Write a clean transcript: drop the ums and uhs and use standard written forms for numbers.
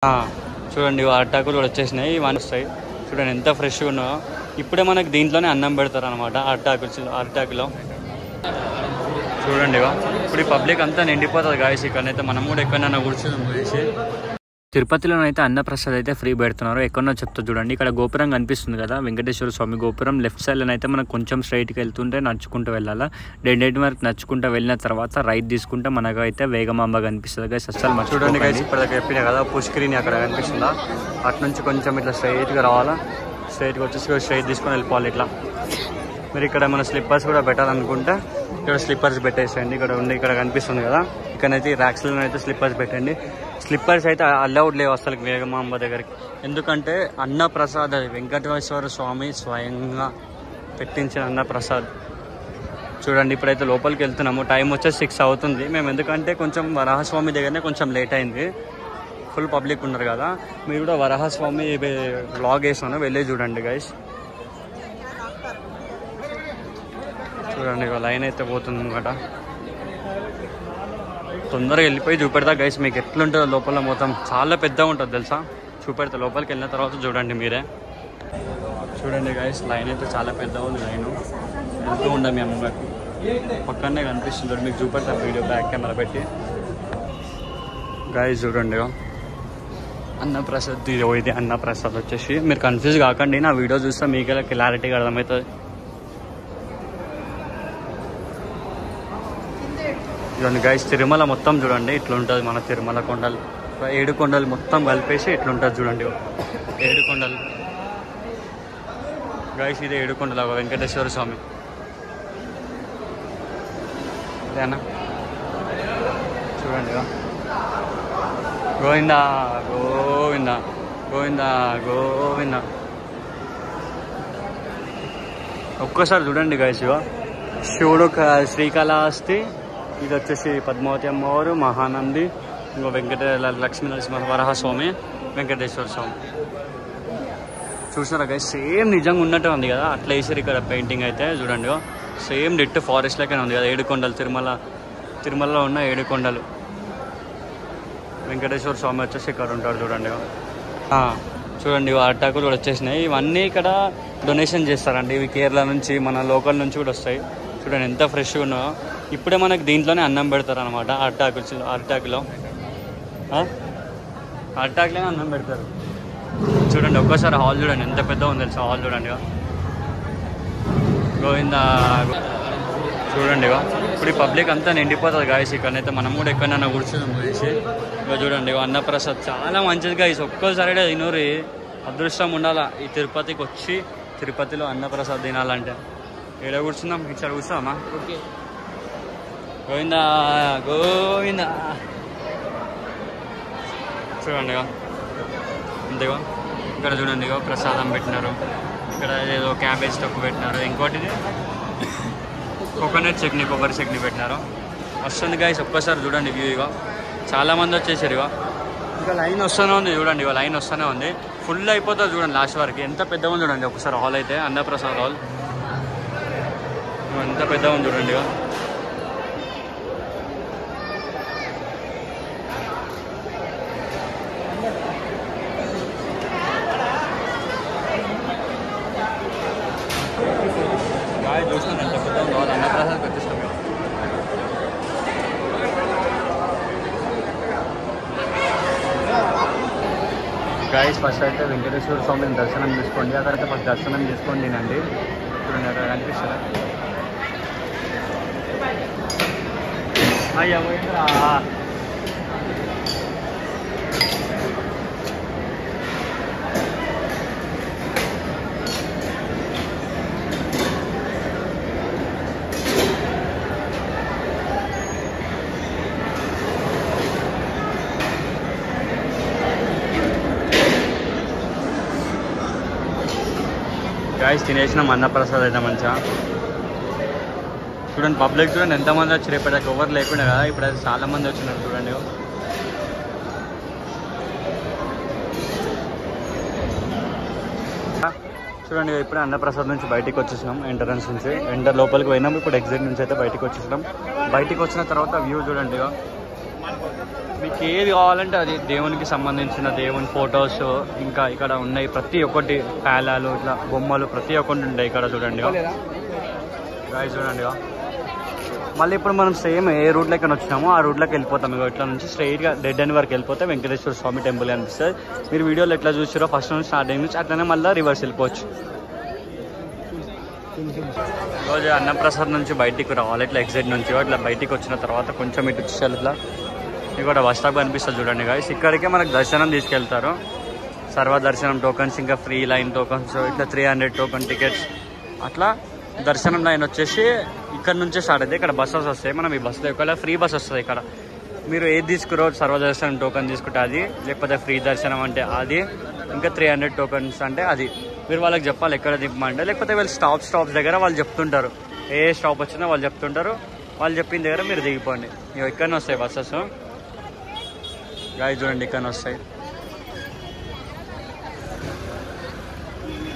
చూడండి అరిటాకులు కూడా వచ్చేసినాయి. ఇవన్నీ వస్తాయి చూడండి ఎంత ఫ్రెష్గా ఉన్నాయో. ఇప్పుడే మనకి దీంట్లోనే అన్నం పెడతారు అనమాట అరిటాకులో. చూడండి ఇప్పుడు ఈ పబ్లిక్ అంతా నిండిపోతుంది గాయస్. ఇక్కడైతే మనం కూడా ఎక్కడైనా కూర్చొని చూసి. తిరుపతిలోనైతే అన్నప్రసాద్ అయితే ఫ్రీ పెడుతున్నారు. ఎక్కడో చెప్తా చూడండి. ఇక్కడ గోపురం కనిపిస్తుంది కదా, వెంకటేశ్వర స్వామి గోపురం. లెఫ్ట్ సైడ్లో అయితే మనం కొంచెం స్ట్రైట్కి వెళ్తుంటే నడుచుకుంటూ వెళ్ళాలా. డెండేటి వరకు నడుచుకుంటూ వెళ్ళిన తర్వాత రైట్ తీసుకుంటే మనకు అయితే వేగమాంబ కనిపిస్తుంది గైస్. అస్సలు చూడండి గైస్, ఇప్పుడు చెప్పినా కదా పుష్కరిని అక్కడ కనిపిస్తుందా, అటు నుంచి కొంచెం ఇట్లా స్ట్రైట్గా రావాలా. స్ట్రైట్గా వచ్చేసి స్ట్రైట్ తీసుకొని వెళ్ళిపోవాలి. ఇట్లా మీరు ఇక్కడ మన స్లిప్పర్స్ కూడా పెట్టాలనుకుంటే ఇక్కడ స్లిప్పర్స్ పెట్టేసేయండి. ఇక్కడ కనిపిస్తుంది కదా, ఇక్కడైతే ర్యాక్స్లో అయితే స్లిప్పర్స్ పెట్టండి. స్లిప్పర్స్ అయితే అలౌడ్ లేవు అసలు వేగమాంబ దగ్గరికి. ఎందుకంటే అన్నప్రసాద్ అది వెంకటేశ్వర స్వామి స్వయంగా పెట్టించిన అన్నప్రసాద్. చూడండి ఇప్పుడైతే లోపలికి వెళ్తున్నాము. టైం వచ్చేసి 6 అవుతుంది. మేము ఎందుకంటే కొంచెం వరాహస్వామి దగ్గరనే కొంచెం లేట్ అయింది. ఫుల్ పబ్లిక్ ఉన్నారు కదా. మీరు కూడా వరాహస్వామి వ్లాగ్ వేసాను, వెళ్ళి చూడండి గైస్. చూడండి లైన్ అయితే పోతుంది అనమాట. తొందరగా వెళ్ళిపోయి చూపెడతా గైస్ మీకు ఎట్లుంటుందో లోపల. మొత్తం చాలా పెద్దగా ఉంటుంది తెలుసా, చూపెడతా. లోపలికి వెళ్ళిన తర్వాత చూడండి మీరే. చూడండి గైస్ లైన్ అయితే చాలా పెద్దగా ఉంది. లైన్ వెళ్తూ ఉండే మీ అమ్మకి పక్కనే కనిపిస్తుంది మీకు, చూపెడతా వీడియో బ్యాక్ కెమెరా పెట్టి. గైస్ చూడండి అన్నప్రసాద్, ఇది అన్నప్రసాద్ వచ్చేసి. మీరు కన్ఫ్యూజ్ కాకండి, నా వీడియో చూస్తే మీకు క్లారిటీగా అర్థమవుతుంది. ఇదండి గైస్ తిరుమల మొత్తం చూడండి ఇట్లా ఉంటుంది. మన తిరుమల కొండలు 7 కొండలు మొత్తం కలిపేసి ఇట్లుంటుంది చూడండి. 7 కొండలు గైస్, ఇది 7 కొండలు వెంకటేశ్వర స్వామి. అదేనా చూడండి. గోవిందా గోవిందా గోవిందా గోవిందా. ఒక్కసారి చూడండి గైస్. శివుడు శ్రీకాళహస్తి, ఇది వచ్చేసి పద్మావతి అమ్మవారు, మహానంది, ఇంకో లక్ష్మీ నరసింహ వరాహస్వామి, వెంకటేశ్వర స్వామి. చూసారా గైస్, సేమ్ నిజంగా ఉన్నట్టే ఉంది కదా. అట్లా వేసారు ఇక్కడ పెయింటింగ్ అయితే చూడండి. సేమ్ డిట్ ఫారెస్ట్ లాగానే ఉంది కదా. 7 కొండలు తిరుమలలో ఉన్న 7 కొండలు. వెంకటేశ్వర స్వామి వచ్చేసి ఇక్కడ ఉంటాడు చూడండి. చూడండి అరిటాకులు కూడా వచ్చేసినాయి. ఇవన్నీ ఇక్కడ డొనేషన్ చేస్తారండి. ఇవి కేరళ నుంచి, మన లోకల్ నుంచి కూడా వస్తాయి. చూడండి ఎంత ఫ్రెష్గా ఉన్నాయో. ఇప్పుడే మనకి దీంట్లోనే అన్నం పెడతారు అనమాట అరిటాకులోనే అన్నం పెడతారు. చూడండి ఒక్కసారి హాల్ చూడండి ఎంత పెద్ద ఉంది తెలుసా. హాల్ చూడండి గోవిందా. చూడండి ఇప్పుడు ఈ పబ్లిక్ అంతా నిండిపోతుంది గాయస్. ఇక్కడైతే మనం కూడా ఎక్కడైనా కూర్చొని చూసి. చూడండి అన్నప్రసాద్ చాలా మంచిది గాయస్. ఒక్కసారి తినూరి అదృష్టం ఉండాలా ఈ తిరుపతికి వచ్చి తిరుపతిలో అన్నప్రసాద్ తినాలంటే. ఏడ కూర్చుందాం, ఇక్కడ కూర్చోమా. ఓకే గోవిందా గోవిందా. చూడండి అంతేగా ఇక్కడ చూడండి ప్రసాదం పెట్టినారు. ఇక్కడ ఏదో క్యాబేజ్ తక్కువ పెట్టినారు. ఇంకోటిది కోకోనట్ చట్నీ, కొబ్బరి చట్నీ పెట్టినారు. వస్తుంది గాయస్ ఒక్కసారి చూడండి వ్యూ. చాలామంది వచ్చేసారు. ఇంకా లైన్ వస్తూనే ఉంది చూడండి. లైన్ వస్తూనే ఉంది. ఫుల్ అయిపోతుంది చూడండి లాస్ట్ వరకు. ఎంత పెద్దగా ఉంది చూడండి ఒకసారి హాల్ అయితే. అన్నప్రసాద్ హాల్ ఎంత పెద్దగా ఉంది చూడండి. చూస్తాను ఎంత పెద్దగా ఉందో. అన్నప్రసాద్కి వచ్చేస్తాం. గాయస్ ఫస్ట్ అయితే వెంకటేశ్వర స్వామిని దర్శనం చేసుకోండి. ఆ తర్వాత ఫస్ట్ దర్శనం చేసుకోండి తినండి. చూడండి అక్కడ కనిపిస్తుందా. అయ్యా గాయస్ తినేసినాం అన్నప్రసాద్ అయితే మంచిగా. చూడండి పబ్లిక్ చూడండి ఎంతమంది వచ్చి. రేపటికి ఎవరు లేకుండా కదా, ఇప్పుడు అయితే చాలా మంది వచ్చినారు చూడండి. చూడండి ఇప్పుడే అన్నప్రసాద్ నుంచి బయటికి వచ్చేసినాం. ఎంట్రన్స్ నుంచి లోపలికి పోయినాం. ఇప్పుడు ఎగ్జిట్ నుంచి అయితే బయటికి వచ్చేసినాం. బయటికి వచ్చిన తర్వాత వ్యూ చూడండి. మీకు ఏది కావాలంటే అది దేవునికి సంబంధించిన దేవుని ఫొటోస్, ఇంకా ఇక్కడ ఉన్నాయి ప్రతి ఒక్కటి పేలాలు ఇట్లా బొమ్మలు ప్రతి ఒక్కటి ఉంటాయి ఇక్కడ. చూడండి గాయ్స్, చూడండి. మళ్ళీ ఇప్పుడు మనం సేమ్ ఏ రూట్లోకి వచ్చినామో ఆ రూట్లోకి వెళ్ళిపోతాం. ఇక ఇట్లా నుంచి స్ట్రైట్గా డెడ్ ఎండ్ వరకు వెళ్ళిపోతే వెంకటేశ్వర స్వామి టెంపుల్ అనిపిస్తుంది. మీరు వీడియోలో ఎట్లా చూసారో ఫస్ట్ నుంచి స్టార్టింగ్ నుంచి అట్లనే మళ్ళీ రివర్స్ వెళ్ళిపోవచ్చు. ఈరోజు అన్నప్రసాద్ నుంచి బయటికి రావాలి. ఇట్లా ఎగ్జిట్ నుంచి ఇట్లా బయటికి వచ్చిన తర్వాత కొంచెం ఇటు వచ్చేయాలి. ఇట్లా ఇక్కడ బస్ స్టాప్ కనిపిస్తుంది చూడండి గాయ్స్. ఇక్కడికే మనకు దర్శనం తీసుకెళ్తారు. సర్వ దర్శనం టోకన్స్, ఇంకా ఫ్రీ లైన్ టోకన్స్, ఇట్లా 300 టోకన్ టికెట్స్. అట్లా దర్శనం లైన్ వచ్చేసి ఇక్కడ నుంచే స్టార్ట్ అవుతాయి. ఇక్కడ బస్సెస్ వస్తాయి. మనం ఈ బస్సులో ఒకవేళ ఫ్రీ బస్ వస్తుంది. ఇక్కడ మీరు ఏది తీసుకురో సర్వదర్శనం టోకన్ తీసుకుంటే అది, లేకపోతే ఫ్రీ దర్శనం అంటే అది, ఇంకా 300 టోకన్స్ అంటే అది. మీరు వాళ్ళకి చెప్పాలి ఎక్కడ దింపమంటే, లేకపోతే వీళ్ళు స్టాప్స్ దగ్గర వాళ్ళు చెప్తుంటారు. ఏ స్టాప్ వచ్చినా వాళ్ళు చెప్తుంటారు. వాళ్ళు చెప్పిన దగ్గర మీరు దిగిపోండి. ఇక్కడనే వస్తాయి బస్సెస్ గాయ్స్. చూడండి ఇక్కడనే వస్తాయి.